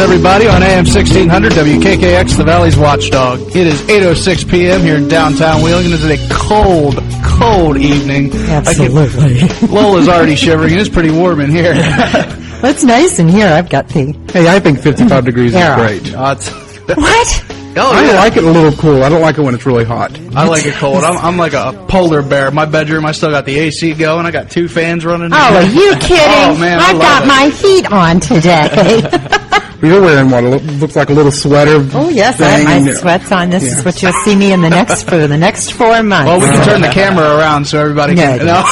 everybody, on AM 1600 WKKX, the Valley's Watchdog. It is 8:06 p.m. here in downtown Wheeling, and it is a cold, cold evening. Absolutely. Lola's already shivering. It is pretty warm in here. Well, it's nice in here. I've got the... Hey, I think 55 degrees is great. What? I like it a little cool. I don't like it when it's really hot. I like it cold. I'm like a polar bear. My bedroom, I still got the AC going. I got 2 fans running. Oh, are you kidding? Oh, man, I've got my heat on today. You're wearing what looks like a little sweater. Oh, yes, I have my sweats on. This is what you'll see me in for the next 4 months. Well, we can turn the camera around so everybody can... No.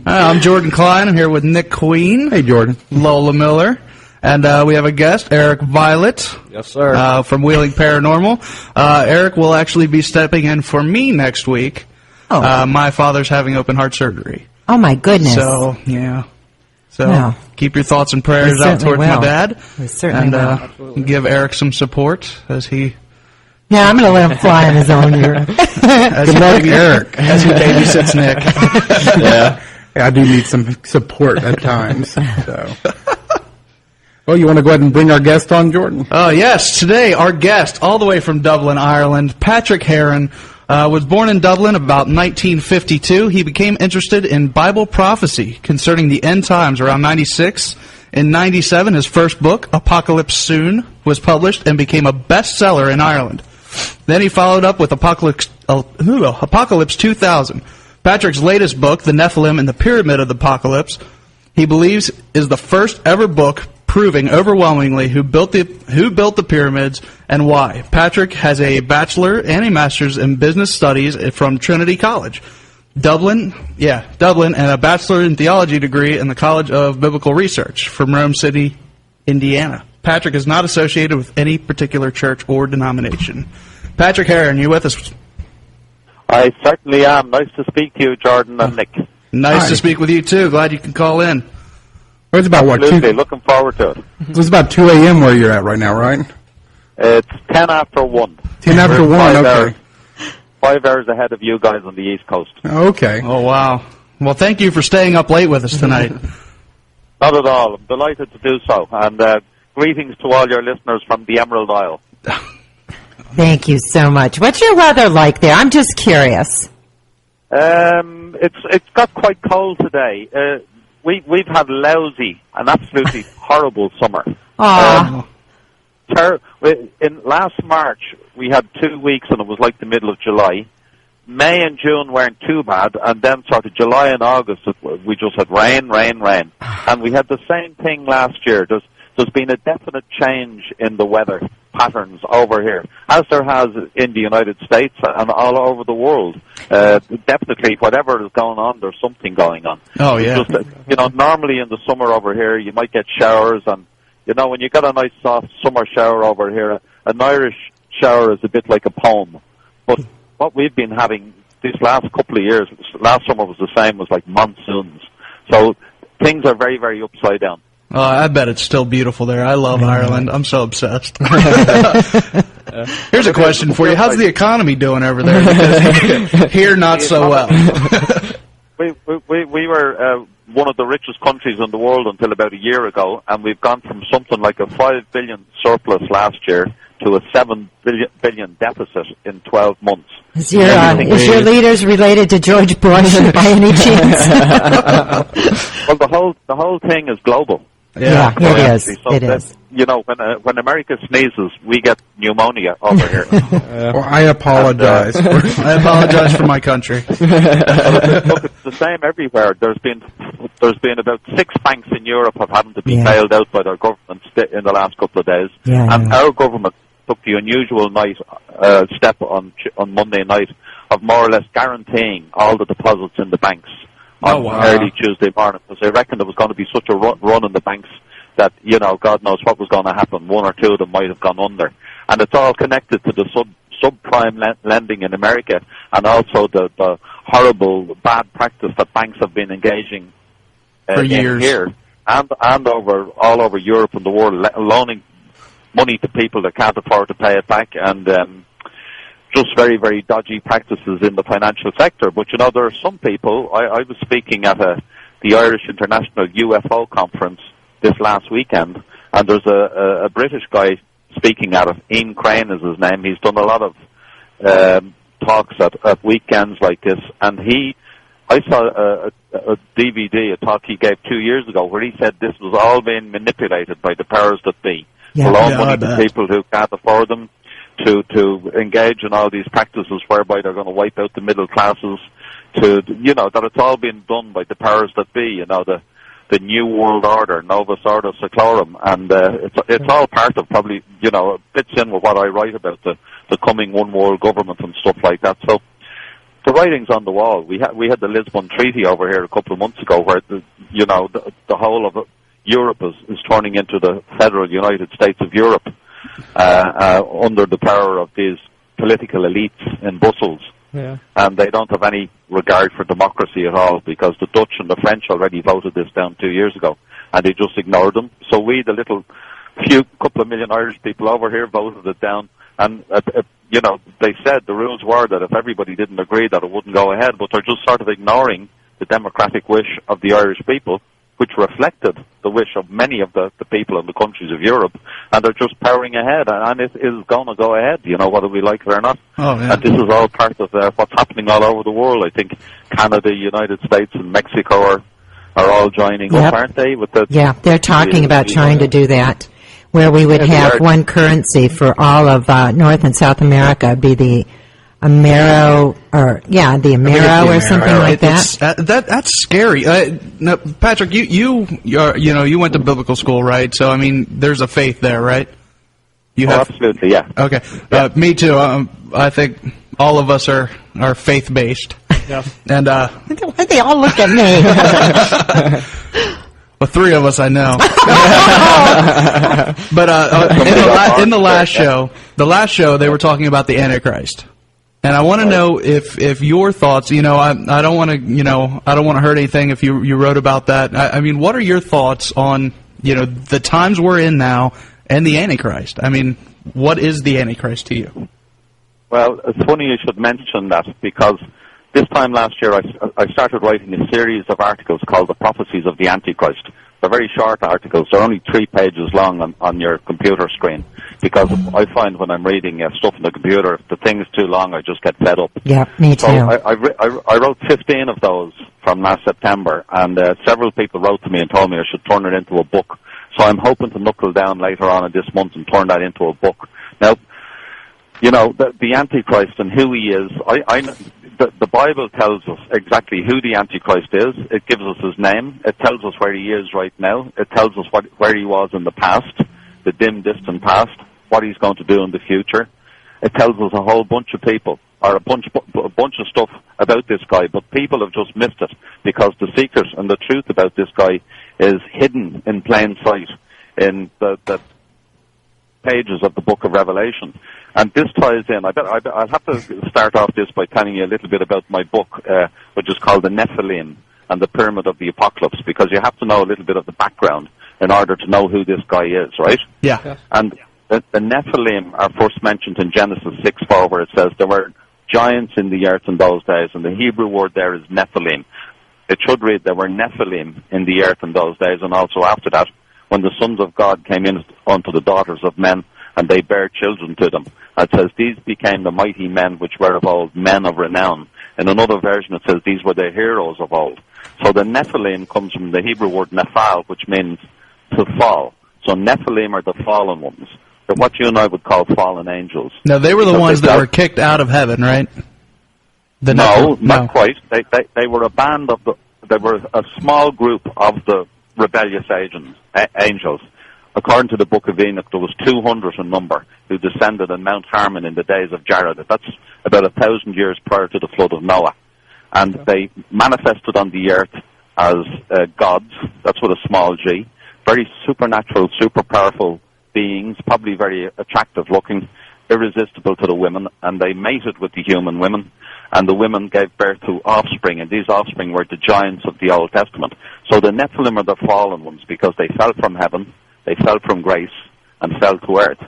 I'm Jordan Klein. I'm here with Nick Queen. Hey, Jordan. Lola Miller. And we have a guest, Eric Violet. Yes, sir. From Wheeling Paranormal. Eric will actually be stepping in for me next week. Oh. My father's having open heart surgery. Oh, my goodness. So, yeah. So, well, keep your thoughts and prayers out towards my dad. We certainly will. Give Eric some support as he... Yeah, I'm going to let him fly on his own here. Good luck, Eric. As he babysits Nick. Yeah, I do need some support at times. So... Well, you want to go ahead and bring our guest on, Jordan? Yes. Today, our guest, all the way from Dublin, Ireland, Patrick Heron, was born in Dublin about 1952. He became interested in Bible prophecy concerning the end times around 96. In 97, his first book, Apocalypse Soon, was published and became a bestseller in Ireland. Then he followed up with Apocalypse 2000. Patrick's latest book, The Nephilim and the Pyramid of the Apocalypse, he believes is the first ever book proving overwhelmingly who built the pyramids and why. Patrick has a bachelor and a master's in business studies from Trinity College, Dublin, and a bachelor in theology degree in the College of Biblical Research from Rome City, Indiana. Patrick is not associated with any particular church or denomination. Patrick Heron, you with us? I certainly am. Nice to speak to you, Jordan and Nick. Nice to speak with you too. Glad you can call in. Well, it's about Absolutely. Looking forward to it. It's about 2 a.m. where you're at right now, right? It's 10 after 1. 10 after 1, okay. 5 hours ahead of you guys on the East Coast. Okay. Oh, wow. Well, thank you for staying up late with us tonight. Not at all. I'm delighted to do so. And greetings to all your listeners from the Emerald Isle. Thank you so much. What's your weather like there? I'm just curious. It's got quite cold today. We've had lousy, an absolutely horrible summer. In last March, we had 2 weeks, and it was like the middle of July. May and June weren't too bad, and then sort of July and August, we just had rain. And we had the same thing last year. There's been a definite change in the weather patterns over here, as there has in the United States and all over the world. Definitely, whatever is going on, there's something going on. Oh, yeah. Just, normally in the summer over here, you might get showers, and, when you get a nice soft summer shower over here, an Irish shower is a bit like a poem. But what we've been having these last couple of years, last summer was the same, was like monsoons. So things are very, very upside down. I bet it's still beautiful there. I love Ireland. I'm so obsessed. Here's a question for you. How's the economy doing over there? Because here, not so well. We were one of the richest countries in the world until about a year ago, and we've gone from something like a $5 billion surplus last year to a $7 billion deficit in 12 months. Is your leaders related to George Bush by any chance? Well, the whole thing is global. Yeah, it is. So it is. When America sneezes, we get pneumonia over here. Well, I apologize. I apologize for my country. Look, it's the same everywhere. There's been about 6 banks in Europe have having to be bailed out by their governments in the last couple of days, and our government took the unusual step on Monday night of more or less guaranteeing all the deposits in the banks on early Tuesday morning, because they reckoned there was going to be such a run in the banks that, God knows what was going to happen. 1 or 2 of them might have gone under. And it's all connected to the subprime lending in America, and also the horrible bad practice that banks have been engaging for years here and all over Europe and the world, loaning money to people that can't afford to pay it back, and just very, very dodgy practices in the financial sector. But, there are some people. I was speaking at the Irish International UFO Conference this last weekend, And there's a British guy speaking at it. Ian Crane is his name. He's done a lot of talks at weekends like this, and I saw a DVD, a talk he gave 2 years ago, where he said this was all being manipulated by the powers that be. To loan money to people who can't afford them, to engage in all these practices whereby they're going to wipe out the middle classes, that it's all being done by the powers that be, the New World Order, Novus Ordo Seclorum, and it's all part of probably, it fits in with what I write about the coming one world government and stuff like that. So the writing's on the wall. We had the Lisbon Treaty over here a couple of months ago, where the whole of Europe is turning into the federal United States of Europe under the power of these political elites in Brussels. Yeah. And they don't have any regard for democracy at all, because the Dutch and the French already voted this down 2 years ago, and they just ignored them. So we, the little couple of million Irish people over here, voted it down. And, they said the rules were that if everybody didn't agree that it wouldn't go ahead, but they're just sort of ignoring the democratic wish of the Irish people, which reflected the wish of many of the people in the countries of Europe, and they're just powering ahead, and it is going to go ahead, whether we like it or not. Oh, yeah. And this is all part of what's happening all over the world. I think Canada, United States, and Mexico are all joining up, aren't they? They're talking about trying to do that, where we would have one currency for all of North and South America, be the Amero, or something like that. That's scary. Now, Patrick, you went to biblical school, right? So I mean, there's a faith there, right? Absolutely, yeah. Okay, me too. I think all of us are faith based. Yeah. And why they all look at me? well, three of us I know. But in the last show, they were talking about the Antichrist. And I want to know if your thoughts, I don't want to hurt anything if you wrote about that. I mean, what are your thoughts on, the times we're in now and the Antichrist? I mean, what is the Antichrist to you? Well, it's funny you should mention that, because this time last year I started writing a series of articles called The Prophecies of the Antichrist. They're very short articles. They're only 3 pages long on your computer screen, because I find when I'm reading stuff on the computer, if the thing is too long, I just get fed up. Yeah, me too. So I wrote 15 of those from last September, and several people wrote to me and told me I should turn it into a book. So I'm hoping to knuckle down later on in this month and turn that into a book. Now, the Antichrist and who he is, the Bible tells us exactly who the Antichrist is. It gives us his name. It tells us where he is right now. It tells us where he was in the past, the dim, distant past, what he's going to do in the future. It tells us a whole bunch of people, or a bunch of stuff about this guy, but people have just missed it, because the secret and the truth about this guy is hidden in plain sight in the pages of the book of Revelation. And this ties in. I'll have to start off this by telling you a little bit about my book, which is called The Nephilim and the Pyramid of the Apocalypse, because you have to know a little bit of the background in order to know who this guy is, right? Yeah. And the Nephilim are first mentioned in Genesis 6:4, where it says there were giants in the earth in those days, and the Hebrew word there is Nephilim. It should read there were Nephilim in the earth in those days, and also after that, when the sons of God came in unto the daughters of men, and they bare children to them. It says, these became the mighty men which were of old, men of renown. In another version it says, these were the heroes of old. So the Nephilim comes from the Hebrew word nephal, which means to fall. So Nephilim are the fallen ones. They're what you and I would call fallen angels. Now, they were the ones that were kicked out of heaven, right? No, not quite. They were a band of they were a small group of the rebellious angels. According to the Book of Enoch, there was 200 in number who descended on Mount Hermon in the days of Jared. That's about 1,000 years prior to the flood of Noah. And they manifested on the earth as gods. That's with a small g. Very supernatural, super powerful beings, probably very attractive looking, irresistible to the women. And they mated with the human women. And the women gave birth to offspring. And these offspring were the giants of the Old Testament. So the Nephilim are the fallen ones because they fell from heaven. They fell from grace and fell to earth.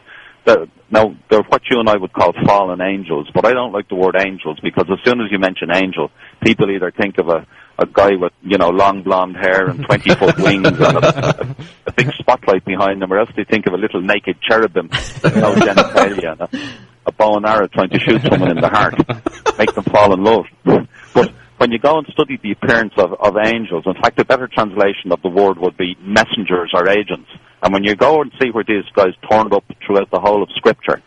Now, they're what you and I would call fallen angels, but I don't like the word angels because as soon as you mention angel, people either think of a guy with, long blonde hair and 20-foot wings and a a big spotlight behind them, or else they think of a little naked cherubim, no genitalia, and a bow and arrow trying to shoot someone in the heart, make them fall in love. But when you go and study the appearance of angels, in fact, a better translation of the word would be messengers or agents. And when you go and see where these guys turned up throughout the whole of Scripture,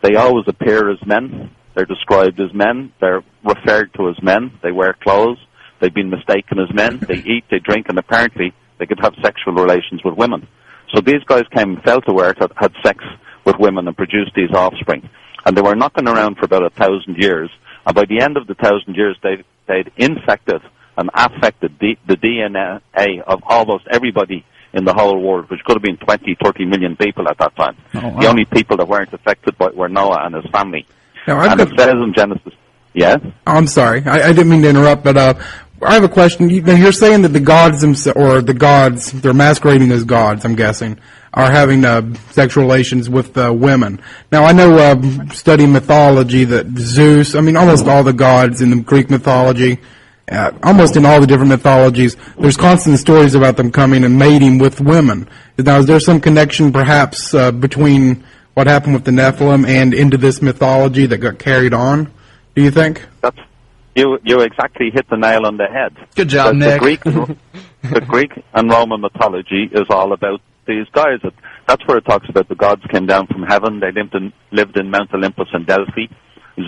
they always appear as men. They're described as men. They're referred to as men. They wear clothes. They've been mistaken as men. They eat, they drink, and apparently they could have sexual relations with women. So these guys came and fell to earth, had sex with women, and produced these offspring. And they were knocking around for about 1,000 years. And by the end of the 1,000 years, they'd infected and affected the DNA of almost everybody in the whole world, which could have been 20, 30 million people at that time. Oh, wow. The only people that weren't affected were Noah and his family. Now, and it says in Genesis, yeah? I'm sorry, I didn't mean to interrupt, but I have a question. You're saying that the gods themselves, or the gods, they're masquerading as gods, I'm guessing, are having sexual relations with women. Now, I know studying mythology that Zeus, I mean, almost all the gods in the Greek mythology, almost in all the different mythologies, there's constant stories about them coming and mating with women. Now, is there some connection, perhaps, between what happened with the Nephilim and into this mythology that got carried on, do you think? You exactly hit the nail on the head. Good job, Nick. The Greek and Roman mythology is all about these guys. That's where it talks about the gods came down from heaven. They lived in Mount Olympus in Delphi.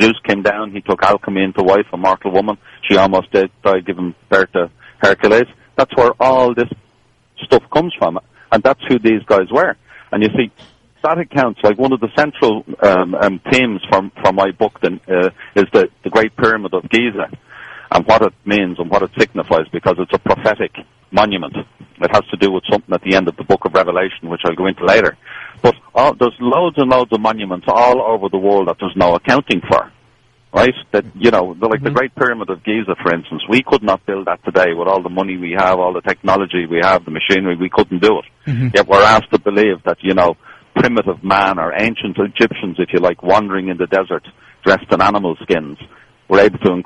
Zeus came down. He took alchemy into wife, a mortal woman. She almost died giving birth to Hercules. That's where all this stuff comes from, and that's who these guys were. And you see, that accounts, like one of the central themes from my book is the Great Pyramid of Giza and what it means and what it signifies, because it's a prophetic monument. It has to do with something at the end of the book of Revelation, which I'll go into later. But there's loads and loads of monuments all over the world that there's no accounting for, right? That, you know, like the Great Pyramid of Giza, for instance, we could not build that today with all the money we have, all the technology we have, the machinery. We couldn't do it. Mm-hmm. Yet we're asked to believe that, you know, primitive man, or ancient Egyptians, if you like, wandering in the desert dressed in animal skins, were able to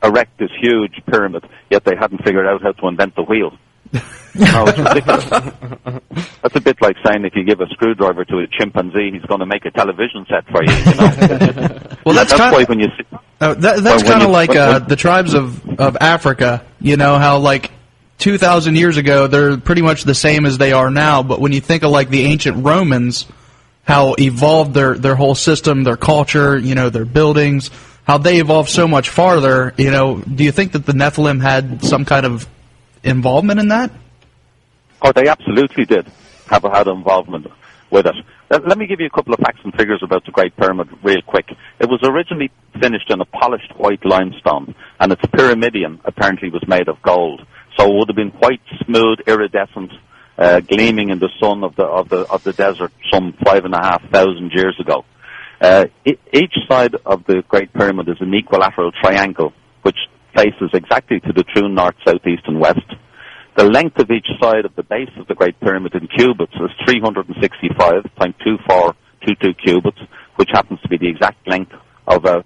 erect this huge pyramid, yet they hadn't figured out how to invent the wheel. No, it's ridiculous. That's a bit like saying if you give a screwdriver to a chimpanzee, he's going to make a television set for you. You know? Well, that's why when you see, that's kind of like the tribes of Africa. You know how, like, 2,000 years ago, they're pretty much the same as they are now, but when you think of, like, the ancient Romans, how evolved their whole system, their culture, you know, their buildings, how they evolved so much farther, you know, do you think that the Nephilim had some kind of involvement in that? Oh, they absolutely did have had involvement with it. Let me give you a couple of facts and figures about the Great Pyramid real quick. It was originally finished in a polished white limestone, and its pyramidion apparently was made of gold. So it would have been white, smooth, iridescent, gleaming in the sun of the desert some 5,500 years ago. Each side of the Great Pyramid is an equilateral triangle, which faces exactly to the true north, south, east, and west. The length of each side of the base of the Great Pyramid in cubits is 365.2422 cubits, which happens to be the exact length of a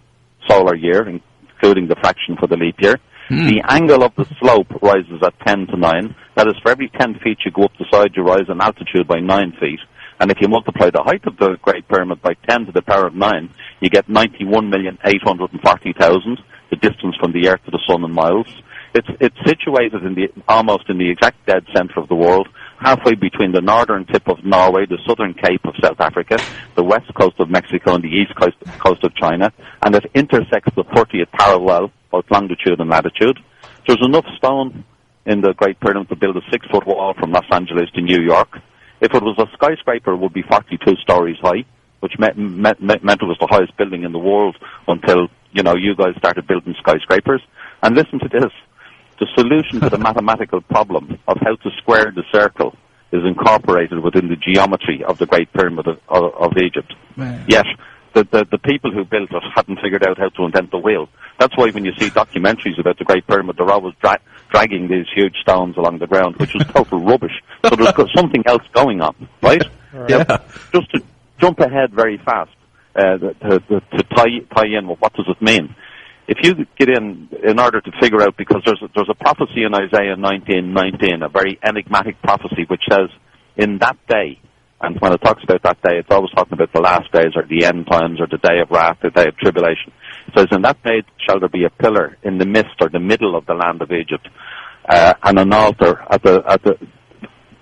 solar year, including the fraction for the leap year. The angle of the slope rises at 10 to 9. That is, for every 10 feet you go up the side, you rise in altitude by 9 feet. And if you multiply the height of the Great Pyramid by 10 to the power of 9, you get 91,840,000, the distance from the Earth to the Sun in miles. It's situated almost in the exact dead center of the world, halfway between the northern tip of Norway, the southern cape of South Africa, the west coast of Mexico, and the east coast of China, and it intersects the 30th parallel, both longitude and latitude. There's enough stone in the Great Pyramid to build a 6-foot wall from Los Angeles to New York. If it was a skyscraper, it would be 42 stories high, which meant it was the highest building in the world until, you know, you guys started building skyscrapers. And listen to this. The solution to the mathematical problem of how to square the circle is incorporated within the geometry of the Great Pyramid of Egypt. Man. Yet, the people who built it hadn't figured out how to invent the wheel. That's why when you see documentaries about the Great Pyramid, they're always dragging these huge stones along the ground, which is total rubbish. So there's something else going on, right? Yeah. Just to jump ahead very fast, to tie in with what does it mean. If you get in order to figure out, because there's a prophecy in Isaiah 19:19, a very enigmatic prophecy, which says, in that day. And when it talks about that day, it's always talking about the last days or the end times or the day of wrath, the day of tribulation. It says, in that day shall there be a pillar in the midst or the middle of the land of Egypt, and an altar at the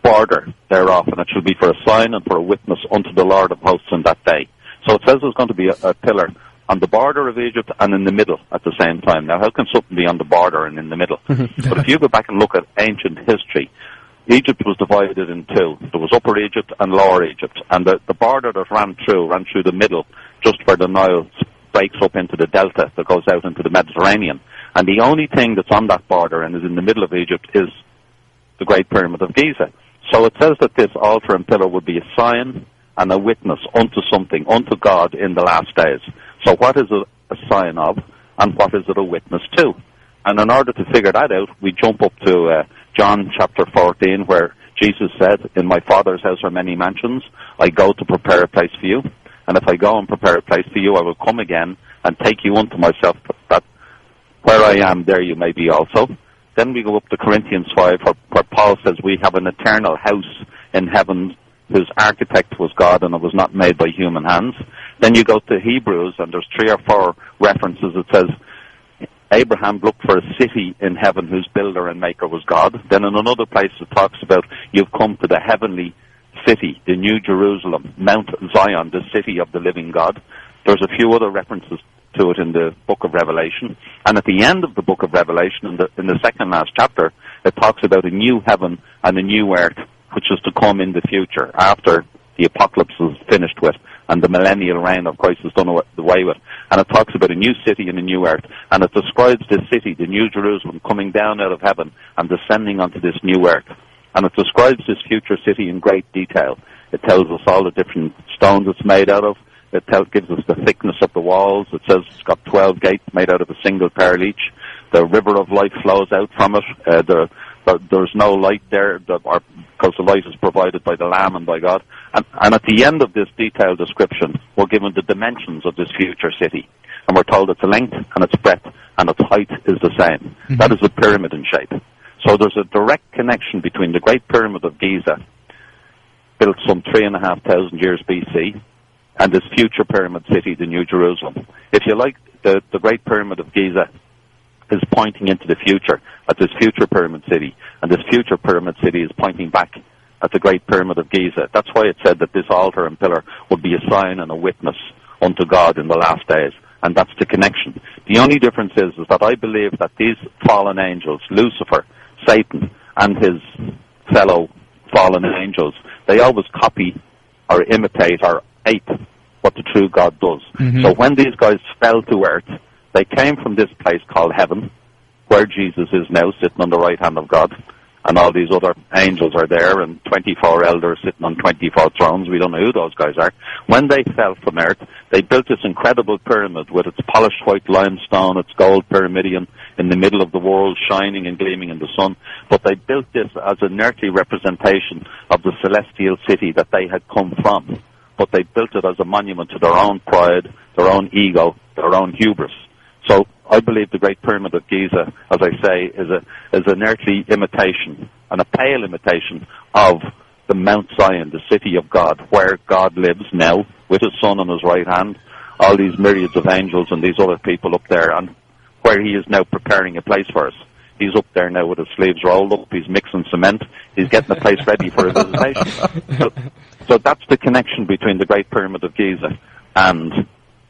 border thereof, and it shall be for a sign and for a witness unto the Lord of hosts in that day. So it says there's going to be a pillar on the border of Egypt and in the middle at the same time. Now, how can something be on the border and in the middle? But if you go back and look at ancient history, Egypt was divided in two. There was Upper Egypt and Lower Egypt, and the border that ran through the middle, just where the Nile breaks up into the delta that goes out into the Mediterranean. And the only thing that's on that border and is in the middle of Egypt is the Great Pyramid of Giza. So it says that this altar and pillar would be a sign and a witness unto something, unto God in the last days. So what is it a sign of, and what is it a witness to? And in order to figure that out, we jump up to John chapter 14, where Jesus said, in my Father's house are many mansions. I go to prepare a place for you. And if I go and prepare a place for you, I will come again and take you unto myself, that where I am, there you may be also. Then we go up to Corinthians 5, where Paul says we have an eternal house in heaven whose architect was God and it was not made by human hands. Then you go to Hebrews, and there's 3 or 4 references. It says Abraham looked for a city in heaven whose builder and maker was God. Then in another place it talks about you've come to the heavenly city, the New Jerusalem, Mount Zion, the city of the living God. There's a few other references to it in the book of Revelation. And at the end of the book of Revelation, in the second last chapter, it talks about a new heaven and a new earth, which is to come in the future, after the apocalypse is finished with, and the millennial reign of Christ is done away with. And it talks about a new city and a new earth. And it describes this city, the New Jerusalem, coming down out of heaven and descending onto this new earth. And it describes this future city in great detail. It tells us all the different stones it's made out of. It gives us the thickness of the walls. It says it's got 12 gates made out of a single pearl each. The river of life flows out from it. There's no light there because the light is provided by the Lamb and by God. And at the end of this detailed description, we're given the dimensions of this future city. And we're told its length and its breadth and its height is the same. Mm-hmm. That is a pyramid in shape. So there's a direct connection between the Great Pyramid of Giza, built some 3,500 years BC, and this future pyramid city, the New Jerusalem. If you like, the Great Pyramid of Giza is pointing into the future at this future pyramid city, and this future pyramid city is pointing back at the Great Pyramid of Giza. That's why it said that this altar and pillar would be a sign and a witness unto God in the last days, and that's the connection. The only difference is that I believe that these fallen angels, Lucifer, Satan, and his fellow fallen angels, they always copy or imitate or ape what the true God does. Mm-hmm. So when these guys fell to earth, they came from this place called heaven, where Jesus is now, sitting on the right hand of God, and all these other angels are there, and 24 elders sitting on 24 thrones. We don't know who those guys are. When they fell from earth, they built this incredible pyramid with its polished white limestone, its gold pyramidion in the middle of the world, shining and gleaming in the sun. But they built this as an earthly representation of the celestial city that they had come from. But they built it as a monument to their own pride, their own ego, their own hubris. So I believe the Great Pyramid of Giza, as I say, is an earthly imitation and a pale imitation of the Mount Zion, the city of God, where God lives now with his Son on his right hand, all these myriads of angels and these other people up there, and where he is now preparing a place for us. He's up there now with his sleeves rolled up, he's mixing cement, he's getting the place ready for a visitation. So that's the connection between the Great Pyramid of Giza and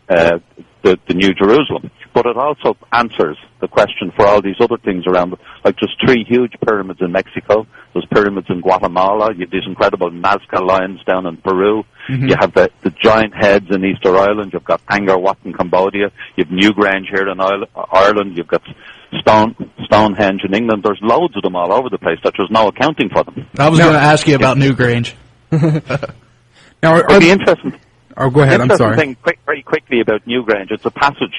the New Jerusalem. But it also answers the question for all these other things around it. Like there's 3 huge pyramids in Mexico, there's pyramids in Guatemala, you have these incredible Nazca lions down in Peru, mm-hmm. You have the giant heads in Easter Island, you've got Angkor Wat in Cambodia, you have Newgrange here in Ireland, you've got Stonehenge in England. There's loads of them all over the place that there's no accounting for them. I was going to ask you about Newgrange. Now, it'd be interesting. Oh, go ahead. I'm sorry. Thing, very quickly about Newgrange. It's a passage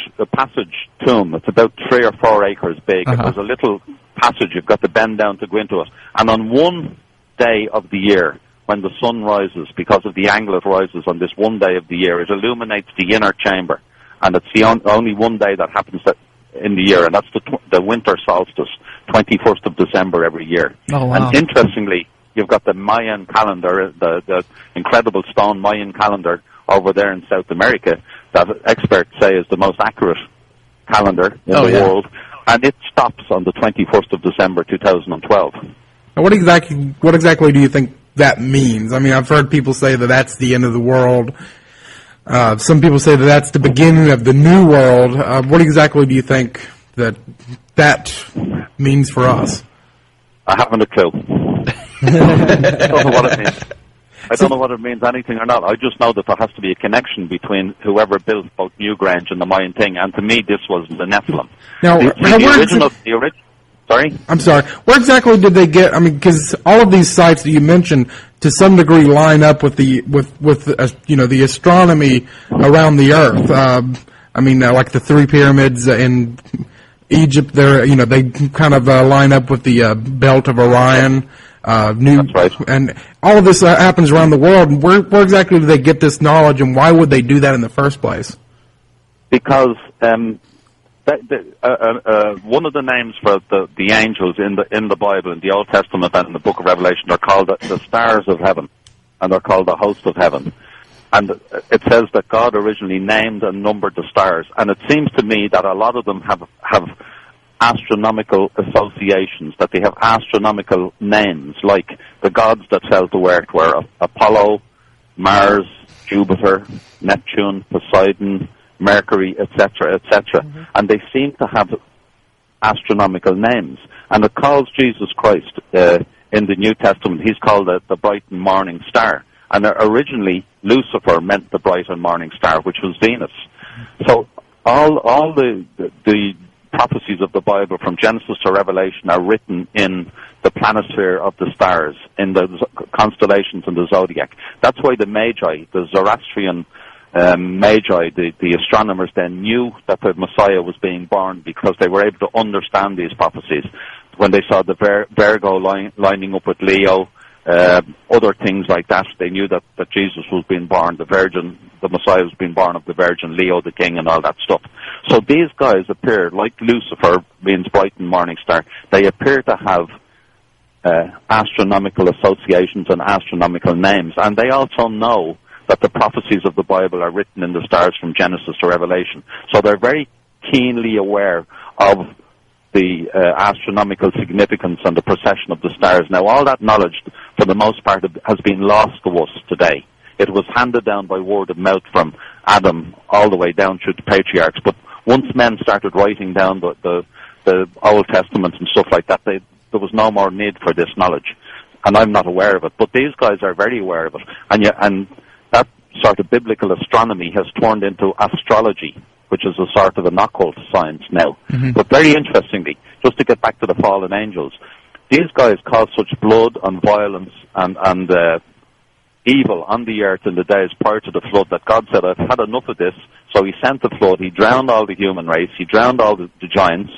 tomb. It's about 3 or 4 acres big. Uh-huh. There's a little passage. You've got to bend down to go into it. And on one day of the year, when the sun rises, because of the angle it rises on this one day of the year, it illuminates the inner chamber. And it's the only one day that happens in the year, and that's the winter solstice, 21st of December every year. Oh, wow. And interestingly, you've got the Mayan calendar, the incredible stone Mayan calendar over there in South America that experts say is the most accurate calendar in the world, and it stops on the 21st of December 2012. Now, what exactly do you think that means? I mean, I've heard people say that that's the end of the world. Some people say that that's the beginning of the new world. What exactly do you think that means for us? I haven't a clue. I don't know what it means. I don't know whether it means anything or not. I just know that there has to be a connection between whoever built both Newgrange and the Mayan thing, and to me this was the Nephilim. Now, Sorry? I'm sorry. Where exactly did they get? I mean, because all of these sites that you mentioned, to some degree, line up with the the astronomy around the Earth. I mean, like the three pyramids in Egypt. They kind of line up with the belt of Orion. That's right. And all of this happens around the world. Where exactly do they get this knowledge, and why would they do that in the first place? Because one of the names for the angels in the Bible, in the Old Testament and in the Book of Revelation, they're called the stars of heaven, and they're called the host of heaven. And it says that God originally named and numbered the stars, and it seems to me that a lot of them have astronomical associations, that they have astronomical names, like the gods that fell to earth were Apollo, Mars, Jupiter, Neptune, Poseidon, Mercury, etc., etc. Mm-hmm. And they seem to have astronomical names. And it calls Jesus Christ, in the New Testament, he's called the bright and morning star. And originally, Lucifer meant the bright and morning star, which was Venus. So all the prophecies of the Bible, from Genesis to Revelation, are written in the planisphere of the stars, in the constellations in the zodiac. That's why the Magi, the Zoroastrian Magi, the astronomers, then knew that the Messiah was being born, because they were able to understand these prophecies. When they saw the Virgo lining up with Leo, other things like that, they knew that Jesus was being born, the Messiah was being born of the Virgin, Leo the King, and all that stuff. So these guys appear, like Lucifer means bright and morning star, they appear to have astronomical associations and astronomical names, and they also know that the prophecies of the Bible are written in the stars from Genesis to Revelation. So they're very keenly aware of the astronomical significance and the procession of the stars. Now, all that knowledge, for the most part, has been lost to us today. It was handed down by word of mouth from Adam all the way down through the patriarchs. But once men started writing down the Old Testament and stuff like that, there was no more need for this knowledge. And I'm not aware of it. But these guys are very aware of it. And that sort of biblical astronomy has turned into astrology, which is a sort of an occult science now. Mm-hmm. But very interestingly, just to get back to the fallen angels, these guys caused such blood and violence and evil on the earth in the days prior to the flood that God said, I've had enough of this. So he sent the flood. He drowned all the human race. He drowned all the giants.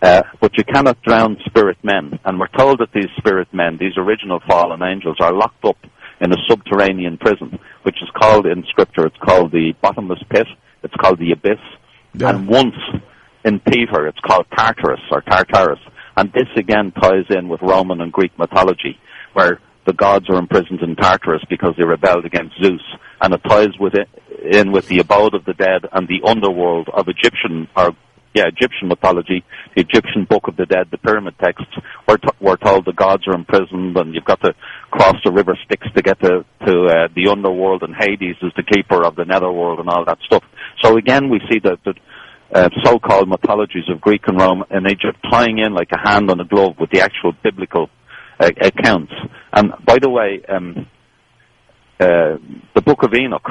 But you cannot drown spirit men. And we're told that these spirit men, these original fallen angels, are locked up in a subterranean prison, which is called, in Scripture, it's called the bottomless pit. It's called the abyss. Yeah. And once in Peter, it's called Tartarus or Tartarus. And this again ties in with Roman and Greek mythology, where the gods are imprisoned in Tartarus because they rebelled against Zeus. And it ties in with the abode of the dead and the underworld of Egyptian mythology, the Egyptian Book of the Dead, the pyramid texts. We're told the gods are imprisoned, and you've got to cross the river Styx to get to the underworld, and Hades is the keeper of the netherworld and all that stuff. So again, we see the so-called mythologies of Greek and Rome and Egypt tying in like a hand on a glove with the actual biblical accounts. And by the way, the Book of Enoch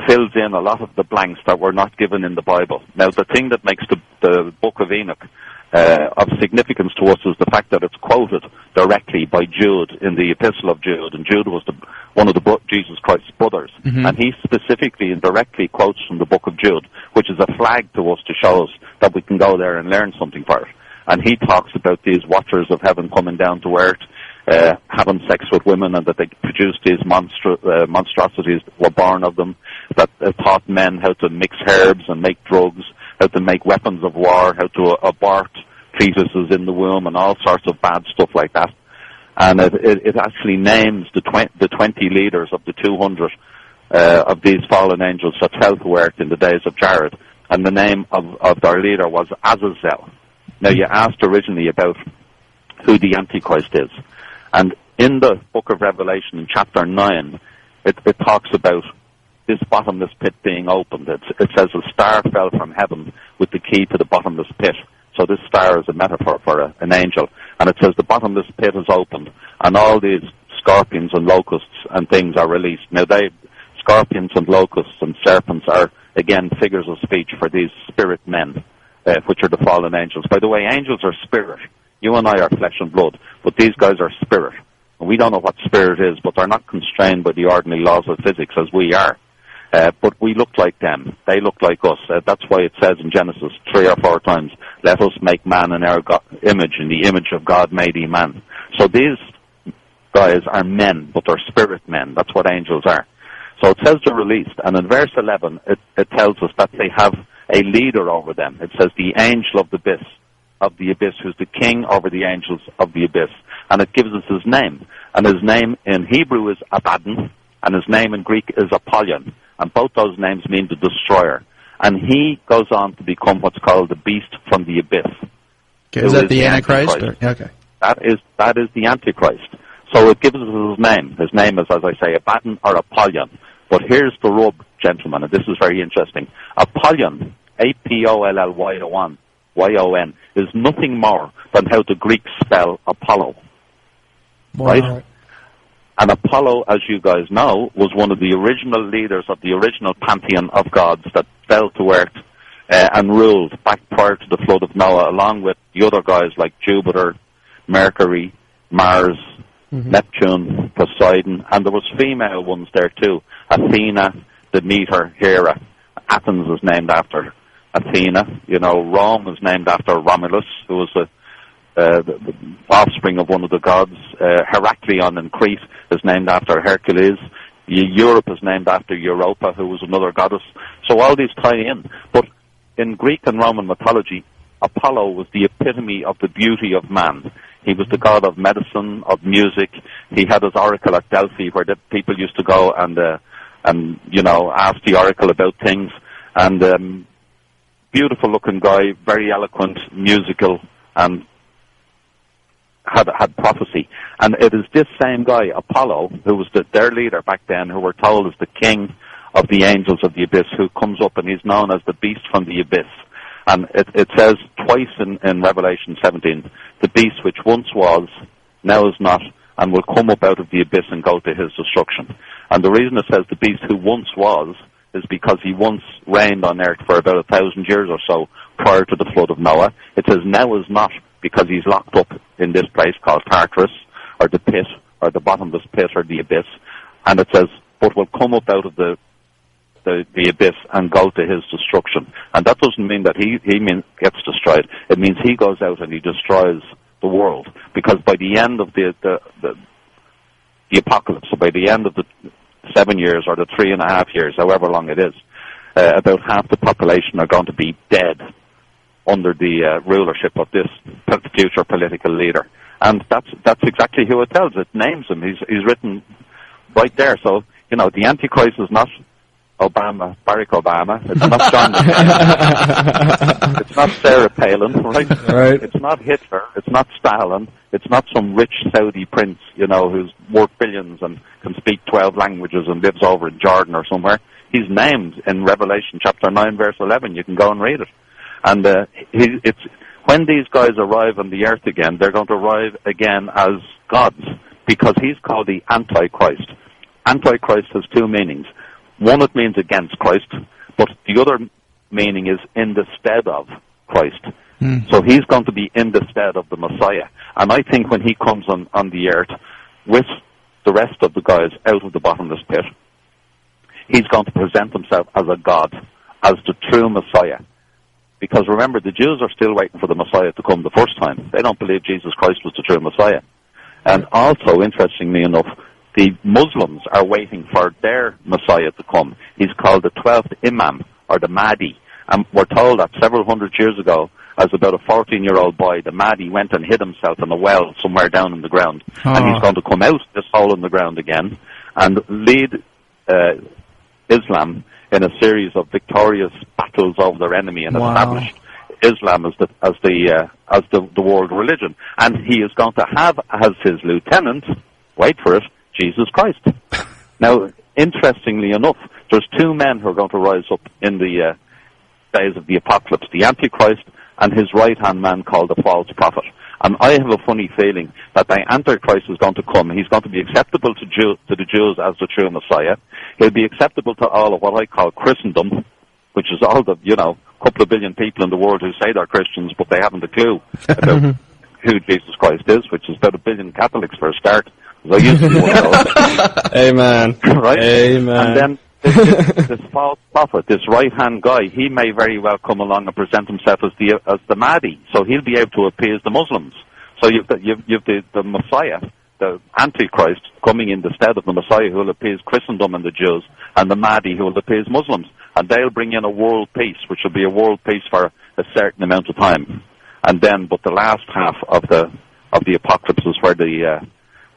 fills in a lot of the blanks that were not given in the Bible. Now, the thing that makes the Book of Enoch of significance to us is the fact that it's quoted directly by Jude in the Epistle of Jude, and Jude was one of Jesus Christ's brothers, mm-hmm. and he specifically and directly quotes from the Book of Jude, which is a flag to us to show us that we can go there and learn something for it. And he talks about these watchers of heaven coming down to earth, having sex with women, and that they produced these monstrosities that were born of them, that taught men how to mix herbs and make drugs, how to make weapons of war, how to abort fetuses in the womb, and all sorts of bad stuff like that. And it actually names the 20 leaders of the 200 of these fallen angels that fell to earth in the days of Jared. And the name of their leader was Azazel. Now, you asked originally about who the Antichrist is. And in the book of Revelation, in chapter 9, it talks about this bottomless pit being opened. It says a star fell from heaven with the key to the bottomless pit. So this star is a metaphor for an angel. And it says the bottomless pit is opened, and all these scorpions and locusts and things are released. Now, scorpions and locusts and serpents are, again, figures of speech for these spirit men, which are the fallen angels. By the way, angels are spirit. You and I are flesh and blood, but these guys are spirit. And we don't know what spirit is, but they're not constrained by the ordinary laws of physics as we are. But we look like them. They look like us. That's why it says in Genesis 3 or 4 times, let us make man in our image, in the image of God made he man. So these guys are men, but they're spirit men. That's what angels are. So it says they're released, and in verse 11, it tells us that they have a leader over them. It says the angel of the abyss, who's the king over the angels of the abyss. And it gives us his name. And his name in Hebrew is Abaddon, and his name in Greek is Apollyon. And both those names mean the destroyer. And he goes on to become what's called the beast from the abyss. Okay, is that the Antichrist? Okay. That is the Antichrist. So it gives us his name. His name is, as I say, Abaddon or Apollyon. But here's the rub, gentlemen, and this is very interesting. Apollyon, Apollyon, Y-O-N, is nothing more than how the Greeks spell Apollo. Wow. Right? And Apollo, as you guys know, was one of the original leaders of the original pantheon of gods that fell to earth and ruled back prior to the flood of Noah, along with the other guys like Jupiter, Mercury, Mars, Neptune, Poseidon, and there was female ones there too. Athena, Demeter, Hera. Athens is named after Athena. You know, Rome is named after Romulus, who was the offspring of one of the gods. Heraclion in Crete is named after Hercules. Europe is named after Europa, who was another goddess. So all these tie in. But in Greek and Roman mythology, Apollo was the epitome of the beauty of man. He was the god of medicine, of music. He had his oracle at Delphi, where the people used to go and you know, ask the oracle about things. And beautiful-looking guy, very eloquent, musical, and had prophecy. And it is this same guy, Apollo, who was their leader back then, who we're told is the king of the angels of the abyss, who comes up and he's known as the beast from the abyss. And it says twice in Revelation 17, the beast which once was, now is not, and will come up out of the abyss and go to his destruction. And the reason it says the beast who once was is because he once reigned on earth for about 1,000 years or so prior to the flood of Noah. It says now is not, because he's locked up in this place called Tartarus, or the pit, or the bottomless pit, or the abyss. And it says, but will come up out of the abyss and go to his destruction. And that doesn't mean that he gets destroyed. It means he goes out and he destroys the world. Because by the end of the apocalypse, so by the end of the 7 years or the 3.5 years, however long it is, about half the population are going to be dead under the rulership of this future political leader. And that's exactly who it tells. It names him. He's written right there. So, you know, the Antichrist is not Barack Obama. It's not John McCain. It's not Sarah Palin, right? It's not Hitler. It's not Stalin. It's not some rich Saudi prince, you know, who's worth billions and can speak 12 languages and lives over in Jordan or somewhere. He's named in Revelation chapter 9, verse 11. You can go and read it. And it's when these guys arrive on the earth again, they're going to arrive again as gods, because he's called the Antichrist. Antichrist has two meanings. One, it means against Christ, but the other meaning is in the stead of Christ. So he's going to be in the stead of the Messiah. And I think when he comes on the earth with the rest of the guys out of the bottomless pit, he's going to present himself as a god, as the true Messiah. Because remember, the Jews are still waiting for the Messiah to come the first time. They don't believe Jesus Christ was the true Messiah. And also, interestingly enough, the Muslims are waiting for their Messiah to come. He's called the 12th Imam, or the Mahdi. And we're told that several hundred years ago, as about a 14-year-old boy, the Mahdi went and hid himself in a well somewhere down in the ground. And he's going to come out this hole in the ground again and lead Islam in a series of victorious battles over their enemy and establish Islam as the world religion. And he is going to have as his lieutenant, wait for it, Jesus Christ. Now, interestingly enough, there's two men who are going to rise up in the days of the apocalypse, the Antichrist and his right-hand man called the false prophet. And I have a funny feeling that the Antichrist is going to come. He's going to be acceptable to the Jews as the true Messiah. He'll be acceptable to all of what I call Christendom, which is all the, couple of billion people in the world who say they're Christians, but they haven't a clue about who Jesus Christ is, which is about 1 billion Catholics for a start. I used to be one of those. Amen. Right? Amen. And then this false prophet, this right-hand guy, he may very well come along and present himself as the Mahdi, so he'll be able to appease the Muslims. So you've the Messiah, the Antichrist, coming in the stead of the Messiah who will appease Christendom and the Jews, and the Mahdi who will appease Muslims. And they'll bring in a world peace, which will be a world peace for a certain amount of time. And then, but the last half of the apocalypse is where the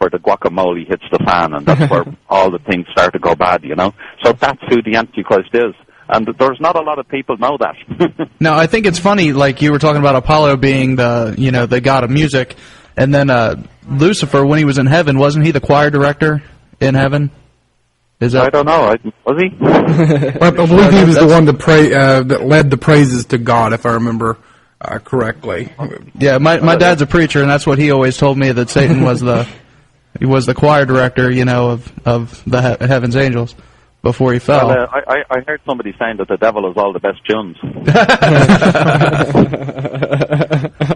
guacamole hits the fan, and that's where all the things start to go bad, So that's who the Antichrist is. And there's not a lot of people know that. No, I think it's funny, like you were talking about Apollo being the god of music, and then Lucifer, when he was in heaven, wasn't he the choir director in heaven? I don't know. Was he? I believe he was the one that led the praises to God, if I remember correctly. Yeah, my dad's a preacher, and that's what he always told me, that Satan was the choir director, of the heaven's angels before he fell. Well, I heard somebody saying that the devil has all the best tunes.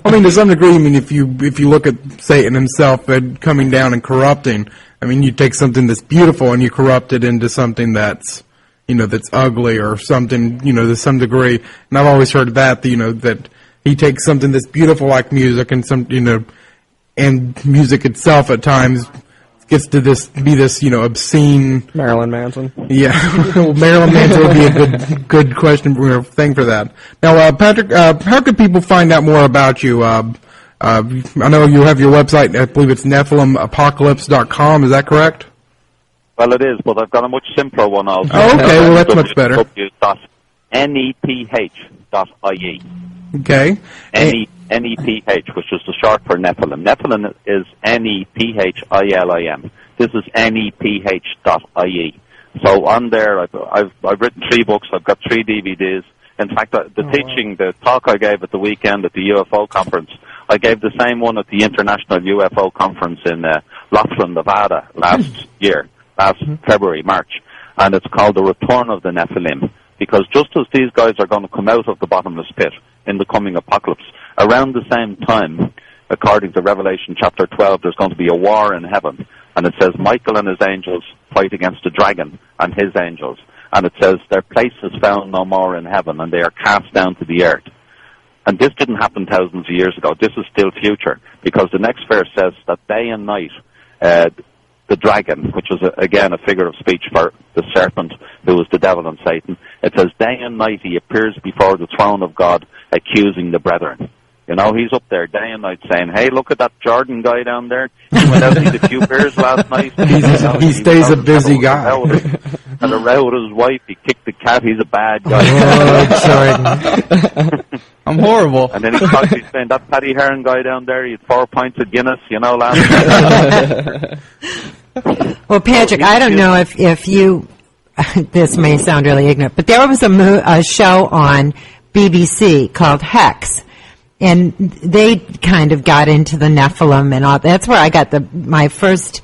I mean, to some degree, if you look at Satan himself coming down and corrupting, you take something that's beautiful and you corrupt it into something that's, that's ugly or something, to some degree. And I've always heard that he takes something that's beautiful like music and and music itself at times gets to be this obscene. Marilyn Manson. Yeah, Marilyn Manson would be a good question thing for that. Now, Patrick, how can people find out more about you? I know you have your website. I believe it's NephilimApocalypse.com. Is that correct? Well, it is, but I've got a much simpler one also. Oh, okay, well, that's much better. neph.ie. Okay. NEPH, which is the short for Nephilim. Nephilim is NEPHILIM. This is NEPH.ie. So on there, I've written 3 books. I've got 3 DVDs. In fact, the talk I gave at the weekend at the UFO conference, I gave the same one at the International UFO Conference in Laughlin, Nevada last February, March. And it's called The Return of the Nephilim. Because just as these guys are going to come out of the bottomless pit in the coming apocalypse, around the same time, according to Revelation chapter 12, there's going to be a war in heaven. And it says Michael and his angels fight against the dragon and his angels. And it says their place is found no more in heaven, and they are cast down to the earth. And this didn't happen thousands of years ago. This is still future, because the next verse says that day and night, the dragon, which is, again, a figure of speech for the serpent, who is the devil and Satan, it says day and night he appears before the throne of God, accusing the brethren. He's up there day and night saying, hey, look at that Jordan guy down there. He went out and had a few beers last night. He stays a busy guy. And a row with his wife. He kicked the cat. He's a bad guy. Oh, Jordan. I'm horrible. And then he's saying, that Paddy Heron guy down there, he had 4 pints of Guinness, last night. Well, Patrick, I don't know if you, this may sound really ignorant, but there was a show on BBC called Hex. And they kind of got into the Nephilim and all. That's where I got my first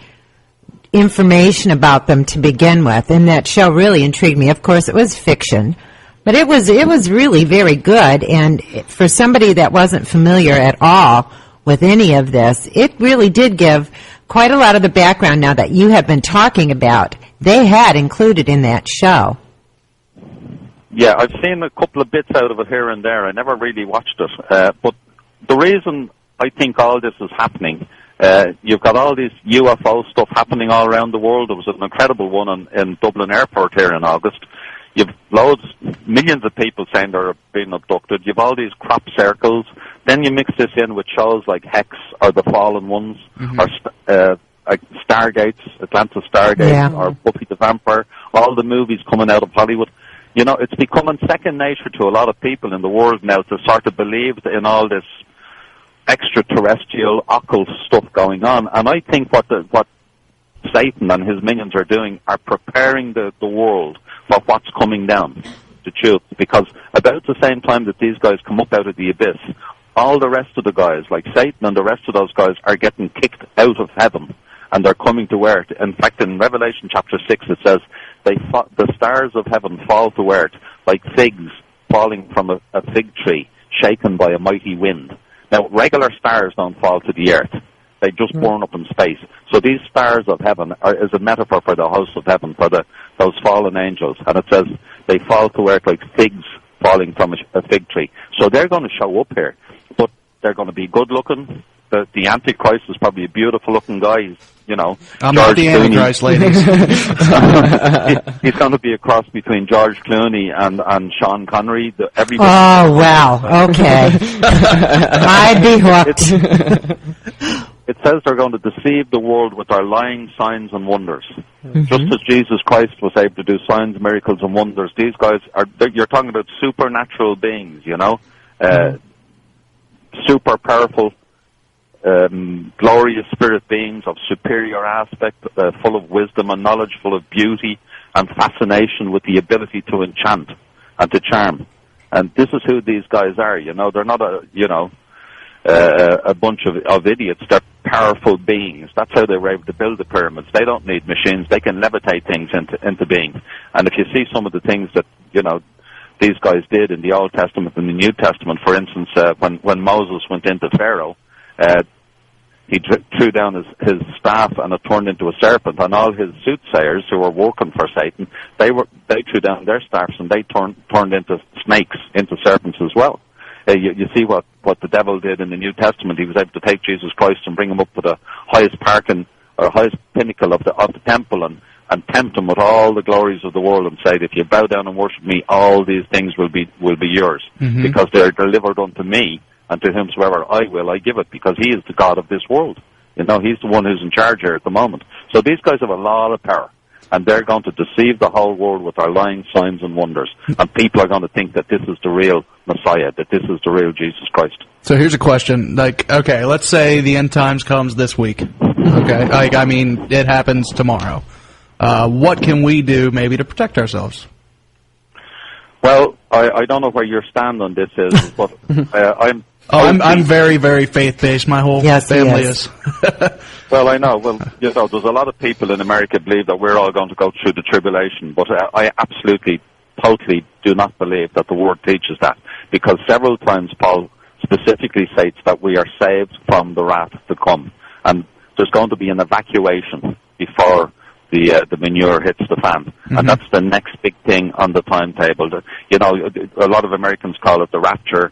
information about them to begin with. And that show really intrigued me. Of course, it was fiction, but it was really very good. And for somebody that wasn't familiar at all with any of this, it really did give quite a lot of the background now that you have been talking about. They had included in that show. Yeah, I've seen a couple of bits out of it here and there. I never really watched it. But the reason I think all this is happening, you've got all this UFO stuff happening all around the world. There was an incredible one in Dublin Airport here in August. You've millions of people saying they're being abducted. You've all these crop circles. Then you mix this in with shows like Hex or The Fallen Ones, or like Stargates, Atlantis Stargate, or Buffy the Vampire. All the movies coming out of Hollywood. You know, it's becoming second nature to a lot of people in the world now to sort of believe in all this extraterrestrial, occult stuff going on. And I think what Satan and his minions are doing are preparing the world for what's coming down, the truth. Because about the same time that these guys come up out of the abyss, all the rest of the guys, like Satan and the rest of those guys, are getting kicked out of heaven, and they're coming to earth. In fact, in Revelation chapter 6, it says, the stars of heaven fall to earth like figs falling from a fig tree, shaken by a mighty wind. Now, regular stars don't fall to the earth. They just burn up in space. So these stars of heaven is a metaphor for the house of heaven, for those fallen angels. And it says they fall to earth like figs falling from a fig tree. So they're going to show up here. But they're going to be good-looking. The Antichrist is probably a beautiful-looking guy. He's, you know, I'm not the Antichrist, ladies. He's going to be a cross between George Clooney and Sean Connery. Oh, wow. Okay. I'd be hooked. It says they're going to deceive the world with their lying signs and wonders. Just as Jesus Christ was able to do signs, miracles, and wonders, these guys you're talking about supernatural beings, you know? Super powerful, glorious spirit beings of superior aspect, full of wisdom and knowledge, full of beauty and fascination, with the ability to enchant and to charm. And this is who these guys are, you know. They're not a bunch of idiots. They're powerful beings. That's how they were able to build the pyramids. They don't need machines. They can levitate things into being. And if you see some of the things that, you know, these guys did in the Old Testament and the New Testament, for instance, when Moses went into Pharaoh, he threw down his staff and it turned into a serpent, and all his soothsayers who were working for Satan, they threw down their staffs and they turned into snakes, into serpents as well. You see what the devil did in the New Testament. He was able to take Jesus Christ and bring him up to the highest highest pinnacle of the temple and tempt him with all the glories of the world and say, if you bow down and worship me, all these things will be yours, because they're delivered unto me, and to whomsoever I will, I give it, because he is the God of this world. You know, he's the one who's in charge here at the moment. So these guys have a lot of power, and they're going to deceive the whole world with their lying signs and wonders. And people are going to think that this is the real Messiah, that this is the real Jesus Christ. So here's a question. Like, okay, let's say the end times comes this week. Okay, like, I mean, it happens tomorrow. What can we do maybe to protect ourselves? Well, I don't know where your stand on this is, but I'm very, very faith-based. My whole family is. Well, I know. Well, you know, there's a lot of people in America believe that we're all going to go through the tribulation, but I absolutely, totally do not believe that the Word teaches that, because several times Paul specifically states that we are saved from the wrath to come, and there's going to be an evacuation before the manure hits the fan, and that's the next big thing on the timetable. You know, a lot of Americans call it the rapture.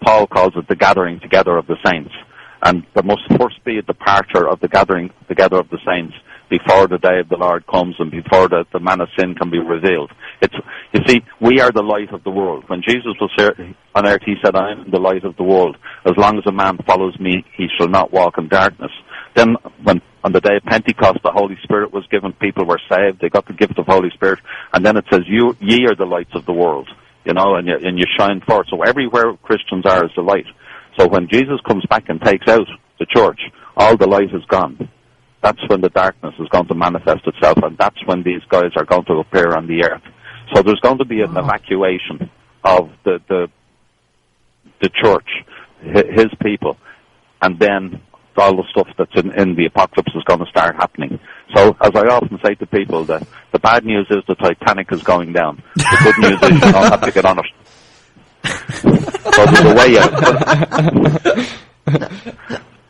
Paul calls it the gathering together of the saints, and there must first be a departure of the gathering together of the saints before the day of the Lord comes and before the man of sin can be revealed. You see, we are the light of the world. When Jesus was here on earth, he said, I am the light of the world. As long as a man follows me, he shall not walk in darkness. Then, when on the day of Pentecost, the Holy Spirit was given, people were saved, they got the gift of Holy Spirit, and then it says, ye are the lights of the world, you know, and you shine forth. So everywhere Christians are is the light. So when Jesus comes back and takes out the church, all the light is gone. That's when the darkness is going to manifest itself, and that's when these guys are going to appear on the earth. So there's going to be an evacuation of the church, his people, and then all the stuff that's in the apocalypse is going to start happening. So, as I often say to people, the bad news is the Titanic is going down. The good news is you don't have to get on it. So there's a way out.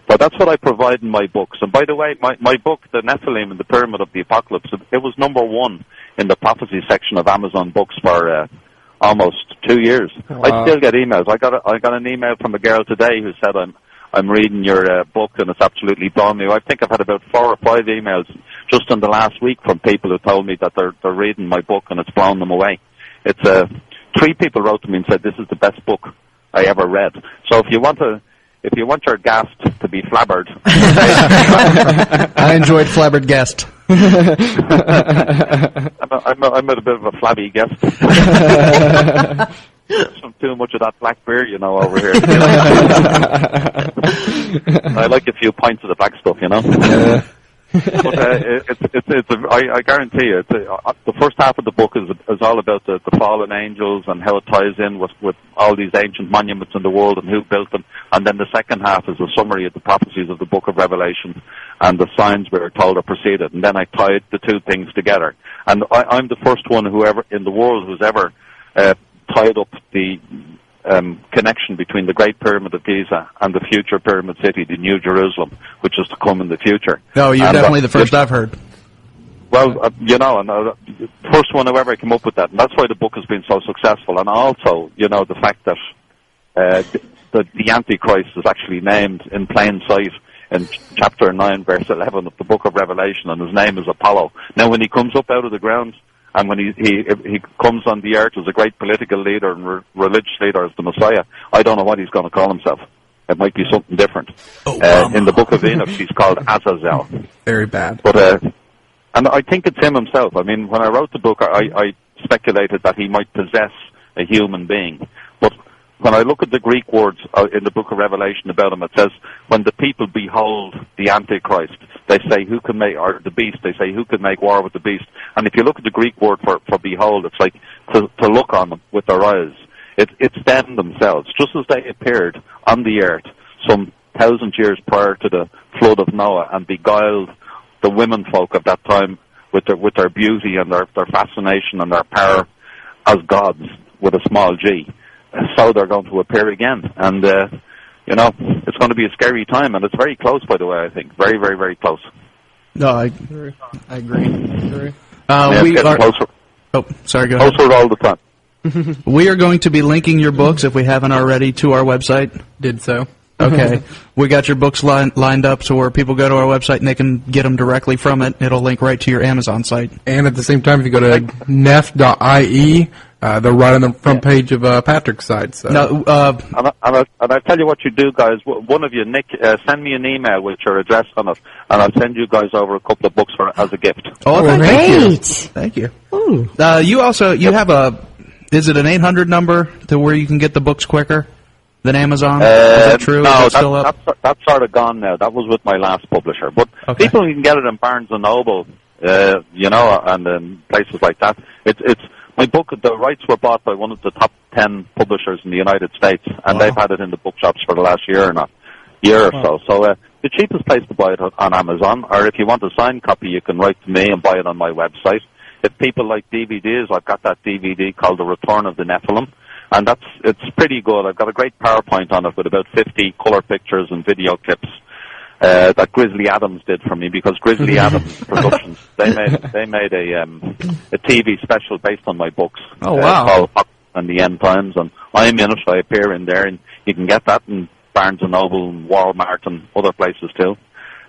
But that's what I provide in my books. And by the way, my book, The Nephilim and the Pyramid of the Apocalypse, it was #1 in the prophecy section of Amazon Books for almost 2 years. Wow. I still get emails. I got an email from a girl today who said, I'm reading your book and it's absolutely blown me. I think I've had about 4 or 5 emails just in the last week from people who told me that they're reading my book and it's blown them away. It's 3 people wrote to me and said this is the best book I ever read. So if you want your guest to be flabbered, I enjoyed flabbered guest. I'm a bit of a flabby guest. Some too much of that black beer, over here. I like a few pints of the black stuff, But I guarantee you, the first half of the book is all about the fallen angels and how it ties in with all these ancient monuments in the world and who built them. And then the second half is a summary of the prophecies of the book of Revelation and the signs we are told are preceded. And then I tied the 2 things together. And I'm the first one in the world who's ever tied up the connection between the Great Pyramid of Giza and the future Pyramid City, the New Jerusalem, which is to come in the future. No, you're definitely the first I've heard. Well, the first one who ever came up with that, and that's why the book has been so successful. And also, the fact that the Antichrist is actually named in plain sight in chapter 9, verse 11 of the book of Revelation, and his name is Apollo. Now, when he comes up out of the ground, and when he comes on the earth as a great political leader and religious leader as the Messiah, I don't know what he's going to call himself. It might be something different. In the book of Enoch, he's called Azazel. Very bad. But and I think it's him himself. I mean, when I wrote the book, I speculated that he might possess a human being. But when I look at the Greek words in the book of Revelation about him, it says, when the people behold the Antichrist, they say, who can make, or the beast, they say, who can make war with the beast? And if you look at the Greek word for behold, it's like to look on them with their eyes. It's them themselves, just as they appeared on the earth some 1,000 years prior to the flood of Noah and beguiled the women folk of that time with their beauty and their fascination and their power as gods with a small g. So they're going to appear again. And, it's going to be a scary time. And it's very close, by the way, I think. Very, very, very close. No, I agree. We are closer. Oh, sorry, go ahead. Closer all the time. We are going to be linking your books, if we haven't already, to our website. Did so. Okay. We got your books lined up so where people go to our website and they can get them directly from it. It'll link right to your Amazon site. And at the same time, if you go to nef.ie, they're right on the front page of Patrick's site. So. And I'll tell you what you do, guys. One of you, Nick, send me an email with your address on it, and I'll send you guys over a couple of books as a gift. Oh, great. Thank you. Ooh. You have is it an 800 number to where you can get the books quicker than Amazon? Is that true? No, that's sort of gone now. That was with my last publisher. But people can get it in Barnes & Noble, and in places like that. It's my book, the rights were bought by one of the top 10 publishers in the United States, and they've had it in the bookshops for the last year or so. So the cheapest place to buy it on Amazon, or if you want a signed copy, you can write to me and buy it on my website. If people like DVDs, I've got that DVD called The Return of the Nephilim, and it's pretty good. I've got a great PowerPoint on it with about 50 color pictures and video clips that Grizzly Adams did for me, because Grizzly Adams Productions, they made a TV special based on my books. Oh, wow. Called and the End Times, and I'm in it. I appear in there, and you can get that in Barnes & Noble and Walmart and other places too.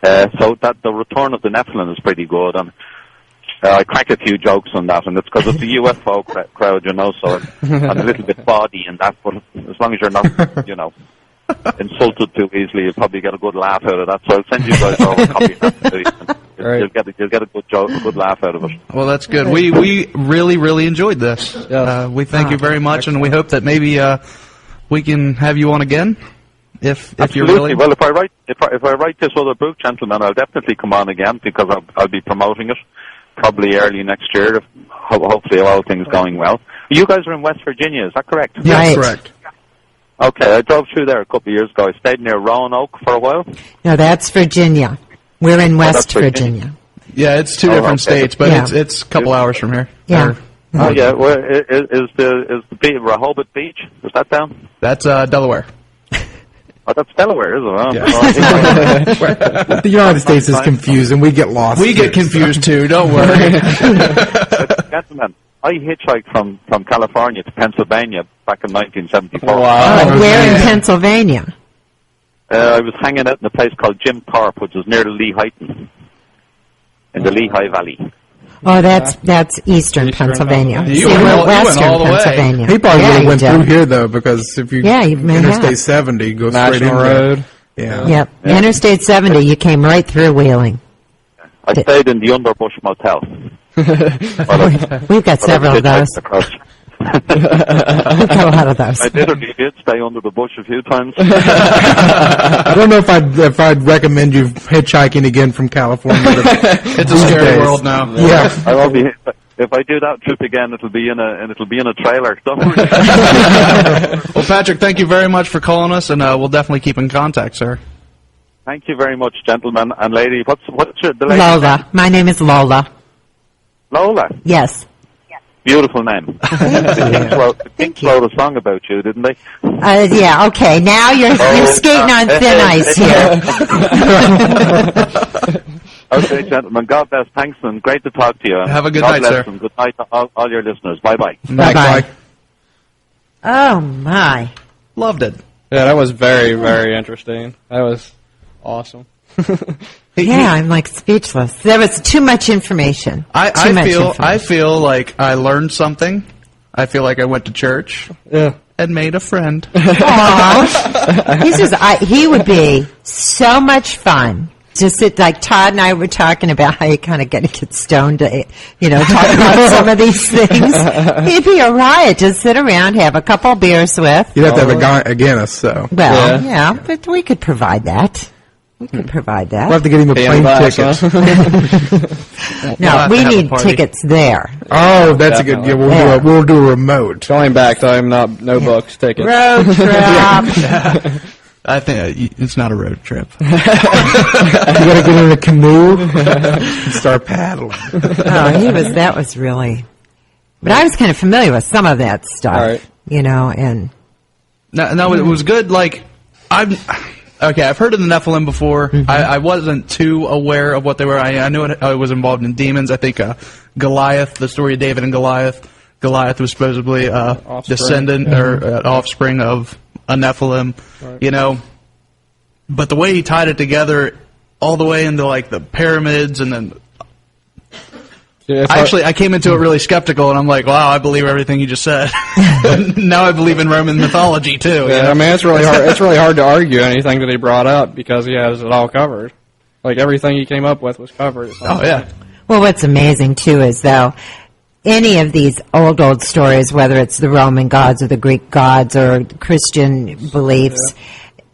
So that The Return of the Nephilim is pretty good, and I crack a few jokes on that, and it's because it's a UFO crowd, so I'm a little bit bawdy in that, but as long as you're not, insulted too easily, you'll probably get a good laugh out of that. So I'll send you guys over a copy of that. You'll get a good joke, a good laugh out of it. Well, that's good. We really, really enjoyed this. We thank you very much, and we hope that maybe we can have you on again. If you're really well, if I write this other book, gentlemen, I'll definitely come on again, because I'll be promoting it probably early next year. Hopefully, all things going well. You guys are in West Virginia, is that correct? Yes, correct. Okay, I drove through there a couple of years ago. I stayed near Roanoke for a while. No, that's Virginia. We're in West Virginia. Yeah, it's two different states, but it's a couple hours from here. Yeah. Oh yeah. Well, is the Rehoboth Beach? Is that down? That's Delaware. Oh, that's Delaware, isn't it? Yeah. The United States is confused, and we get lost. We get confused too. Don't worry. Gentlemen, I hitchhiked from California to Pennsylvania back in 1974. Wow. Where in Pennsylvania? I was hanging out in a place called Jim Thorpe, which is near the Lehighton, in the Lehigh Valley. Oh, that's eastern Pennsylvania. You See, went we're all- you went western all the way. Pennsylvania. He probably Yeah, would have you went did. through here though, because if you Yeah, you may Interstate have. 70 goes straight in National there. Road. Yeah. Yep. Interstate 70, you came right through Wheeling. I stayed in the Underbush Motel. We've got several of those. We've got a lot of those. I literally did stay under the bush a few times. I don't know if I'd recommend you hitchhiking again from California. It's a scary world now. Yeah. I will be. If I do that trip again, it'll be in a trailer. Don't worry. Well, Patrick, thank you very much for calling us, and we'll definitely keep in contact, sir. Thank you very much, gentlemen and lady. What's the lady? Lola. My name is Lola. Lola. Yes. Beautiful name. The Kinks wrote a song about you, didn't they? Yeah, okay. Now you're skating on thin ice here. Okay, gentlemen. God bless. Thanks, and great to talk to you. Have a good God night, bless sir. And good night to all your listeners. Bye-bye. Bye-bye. Oh, my. Loved it. Yeah, that was very, very interesting. That was awesome. Yeah, I'm like speechless. There was too much information. I feel like I learned something. I feel like I went to church and made a friend. Aww. He would be so much fun. Just like Todd and I were talking about how you kind of get stoned to, talk about some of these things. He'd be a riot. Just sit around, have a couple beers with. You'd have to have a Guinness, so. Well, yeah, but we could provide that. We could provide that. We'll have to get him a plane ticket. No, we need tickets there. Oh, that's a good. Yeah, we'll do a remote. Going back to no books, tickets. Road trip. I think it's not a road trip. You got to get in a canoe and start paddling. Oh, that was really. But I was kind of familiar with some of that stuff, right. And. No, it was good. Like, I've heard of the Nephilim before. Mm-hmm. I wasn't too aware of what they were. I knew I was involved in demons. I think Goliath, the story of David and Goliath. Goliath was supposedly descendant or offspring of a Nephilim, right. But the way he tied it together, all the way into like the pyramids, and then I came into it really skeptical, and I'm like, wow, I believe everything you just said. Now I believe in Roman mythology too. Yeah, I mean it's really hard. It's really hard to argue anything that he brought up because he has it all covered. Like everything he came up with was covered. Oh yeah. Well, what's amazing too is though. Any of these old stories, whether it's the Roman gods or the Greek gods or Christian beliefs,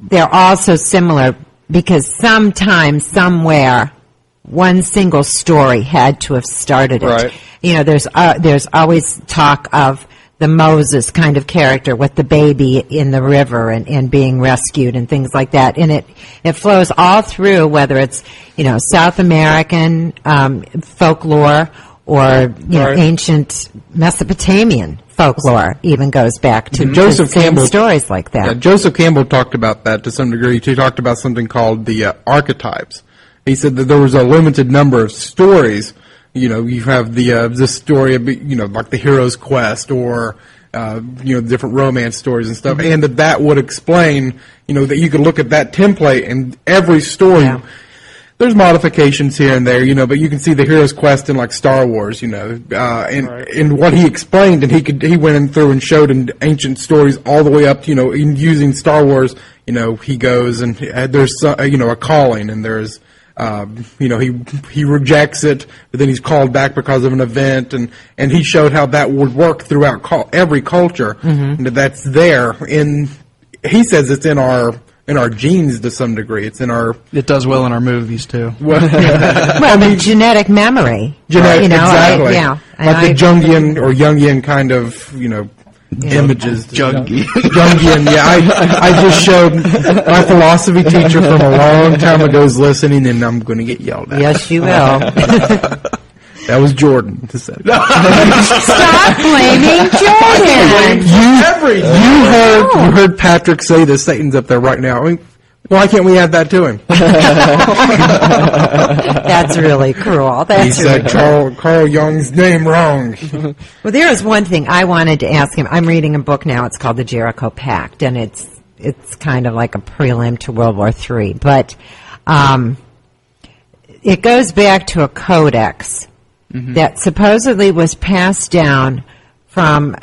they're all so similar because sometime, somewhere, one single story had to have started it. Right. There's always talk of the Moses kind of character with the baby in the river and being rescued and things like that. And it flows all through, whether it's, South American folklore or ancient Mesopotamian folklore even goes back to Joseph the same Campbell stories like that. Yeah, Joseph Campbell talked about that to some degree. He talked about something called the archetypes. He said that there was a limited number of stories. You have the story of like the hero's quest or different romance stories and stuff, and that would explain that you could look at that template and every story. Yeah. There's modifications here and there, but you can see the hero's quest in like Star Wars, and what he explained, and he went in through and showed in ancient stories all the way up to, in using Star Wars, he goes and there's a calling, and there's he rejects it, but then he's called back because of an event, and he showed how that would work throughout every culture, and that's there he says it's in our genes to some degree. It's in our. It does well in our movies too. Well, the genetic memory. Exactly. Yeah. Like the Jungian kind of, images. Jungian, yeah. I just showed my philosophy teacher from a long time ago is listening, and I'm going to get yelled at. Yes, you will. That was Jordan who said that. Stop blaming Jordan. You heard Patrick say that Satan's up there right now. I mean, why can't we add that to him? That's really cruel. He said Carl Jung's name wrong. Well, there is one thing I wanted to ask him. I'm reading a book now. It's called The Jericho Pact, and it's it's kind of like a prelim to World War III. But it goes back to a codex that supposedly was passed down from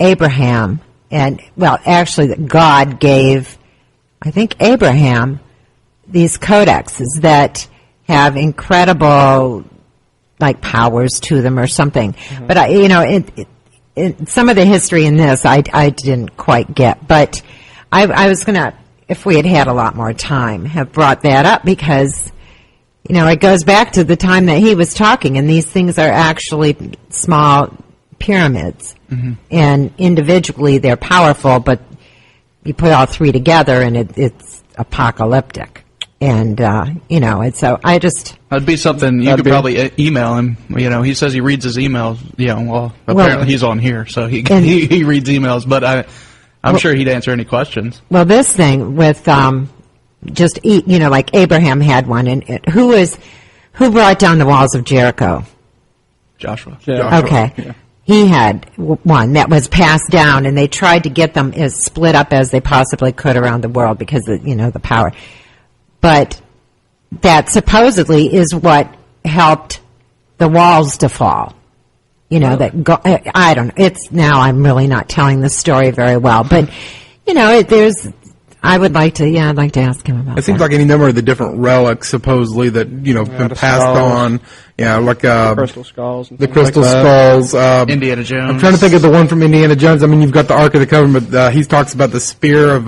Abraham. And, well, actually, God gave, I think, Abraham these codexes that have incredible, like, powers to them or something. But, some of the history in this I didn't quite get. But I was going to, if we had had a lot more time, have brought that up because, it goes back to the time that he was talking, and these things are actually small pyramids. And individually they're powerful, but you put all three together and it's apocalyptic. And, and so I just... That'd be something you could probably email him. He says he reads his emails. Apparently he's on here, so he reads emails, but I'm sure he'd answer any questions. Well, this thing with like Abraham had one, and who brought down the walls of Jericho? Joshua. Okay. Yeah. He had one that was passed down, and they tried to get them as split up as they possibly could around the world because of, the power. But that supposedly is what helped the walls to fall. I don't know. It's now I'm really not telling the story very well, but I'd like to ask him about that. It seems like any number of the different relics supposedly that been passed skulls. on. Yeah, like crystal skulls. The crystal skulls. Indiana Jones. I'm trying to think of the one from Indiana Jones. I mean, you've got the Ark of the Covenant, but he talks about the Spear of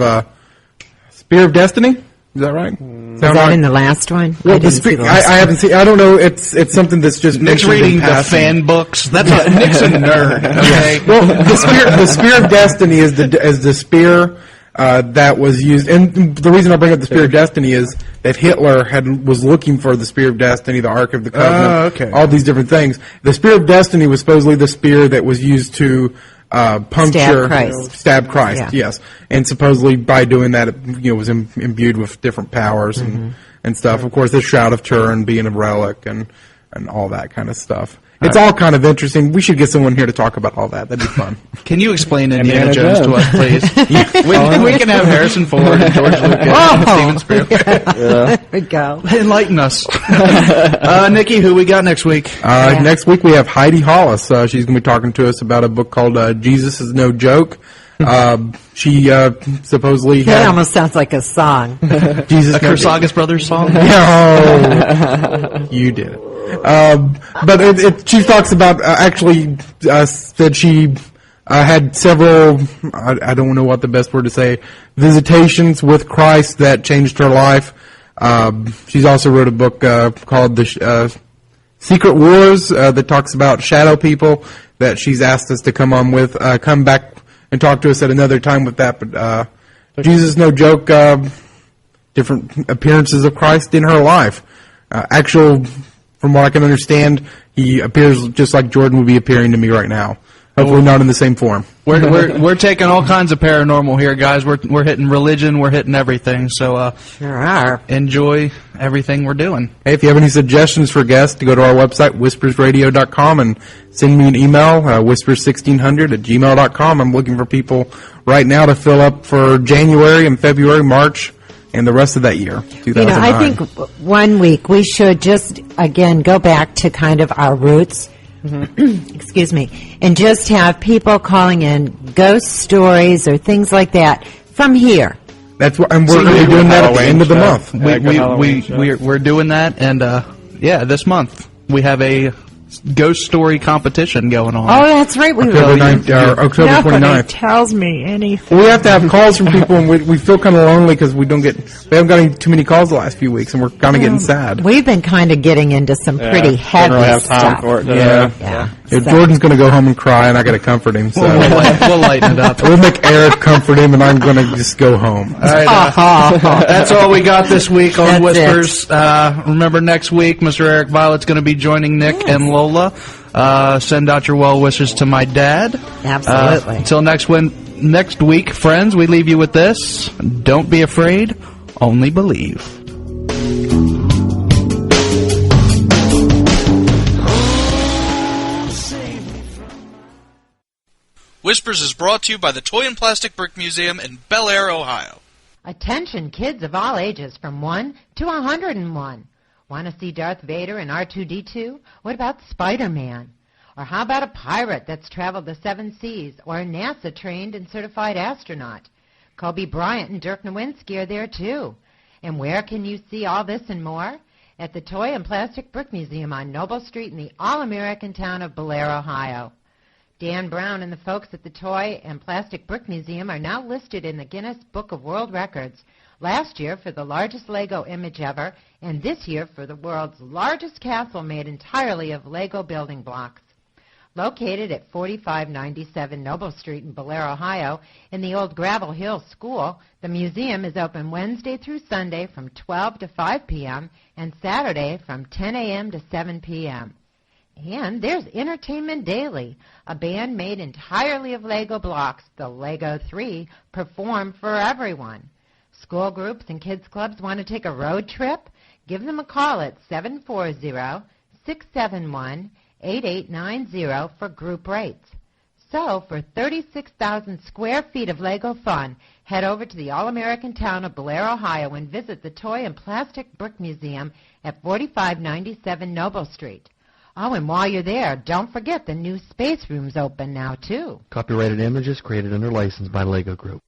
Destiny. Is that right? Is that in the last one? Well, I haven't seen. I don't know. It's something that's just Nick's reading the fan books. That's Nick's a nerd. Okay. Well, the Spear of Destiny is the spear that was used, and the reason I bring up the Spear of Destiny is that Hitler was looking for the Spear of Destiny, the Ark of the Covenant, all these different things. The Spear of Destiny was supposedly the spear that was used to stab Christ, yes, and supposedly by doing that, it was imbued with different powers and stuff. Of course, the Shroud of Turin being a relic and all that kind of stuff. It's all kind of interesting. We should get someone here to talk about all that. That'd be fun. Can you explain Indiana Jones to us, please? we can have Harrison Ford and George Lucas and Steven Spielberg. There we go. Enlighten us. Nikki, who we got next week? Next week we have Heidi Hollis. She's going to be talking to us about a book called Jesus is No Joke. She supposedly that almost sounds like a song. Jesus, a Kursagas Brothers song? No, you did it. But she talks about that she had several, I don't know what the best word to say, visitations with Christ that changed her life. She's also wrote a book called The Secret Wars that talks about shadow people that she's asked us to come back and talk to us at another time with that. But Jesus No Joke, different appearances of Christ in her life. From what I can understand, he appears just like Jordan would be appearing to me right now. Hopefully not in the same form. We're taking all kinds of paranormal here, guys. We're hitting religion. We're hitting everything. So sure are. Enjoy everything we're doing. Hey, if you have any suggestions for guests, go to our website, whispersradio.com, and send me an email, whispers1600@gmail.com. I'm looking for people right now to fill up for January and February, March, and the rest of that year, 2009. I think one week we should just, again, go back to kind of our roots, excuse me, and just have people calling in ghost stories or things like that from here. That's what, and we're going to be doing that at the end of the month. We're doing that, and this month we have a ghost story competition going on. Oh, that's right. October 29th. Nobody tells me anything. We have to have calls from people, and we feel kind of lonely because we haven't got too many calls the last few weeks, and we're kind of getting sad. We've been kind of getting into some pretty heavy don't really have stuff. time for it. Yeah. So Jordan's going to go home and cry, and I got to comfort him. So We'll lighten it up. We'll make Eric comfort him, and I'm going to just go home. All right, that's all we got this week on That's Whispers. Remember, next week, Mr. Eric Violet's going to be joining Nick and Lola. Send out your well wishes to my dad. Absolutely. Until next week, friends, we leave you with this. Don't be afraid, only believe. Whispers is brought to you by the Toy and Plastic Brick Museum in Bel Air, Ohio. Attention kids of all ages from 1 to 101. Want to see Darth Vader and R2-D2? What about Spider-Man? Or how about a pirate that's traveled the 7 seas, or a NASA-trained and certified astronaut? Kobe Bryant and Dirk Nowitzki are there too. And where can you see all this and more? At the Toy and Plastic Brick Museum on Noble Street in the all-American town of Bel Air, Ohio. Dan Brown and the folks at the Toy and Plastic Brick Museum are now listed in the Guinness Book of World Records, last year for the largest Lego image ever, and this year for the world's largest castle made entirely of Lego building blocks. Located at 4597 Noble Street in Bel Air, Ohio, in the old Gravel Hill School, the museum is open Wednesday through Sunday from 12 to 5 p.m. and Saturday from 10 a.m. to 7 p.m. And there's entertainment daily. A band made entirely of Lego blocks, the Lego 3, perform for everyone. School groups and kids clubs want to take a road trip? Give them a call at 740-671-8890 for group rates. So, for 36,000 square feet of Lego fun, head over to the all-American town of Bel Air, Ohio, and visit the Toy and Plastic Brick Museum at 4597 Noble Street. Oh, and while you're there, don't forget the new space room's open now, too. Copyrighted images created under license by Lego Group.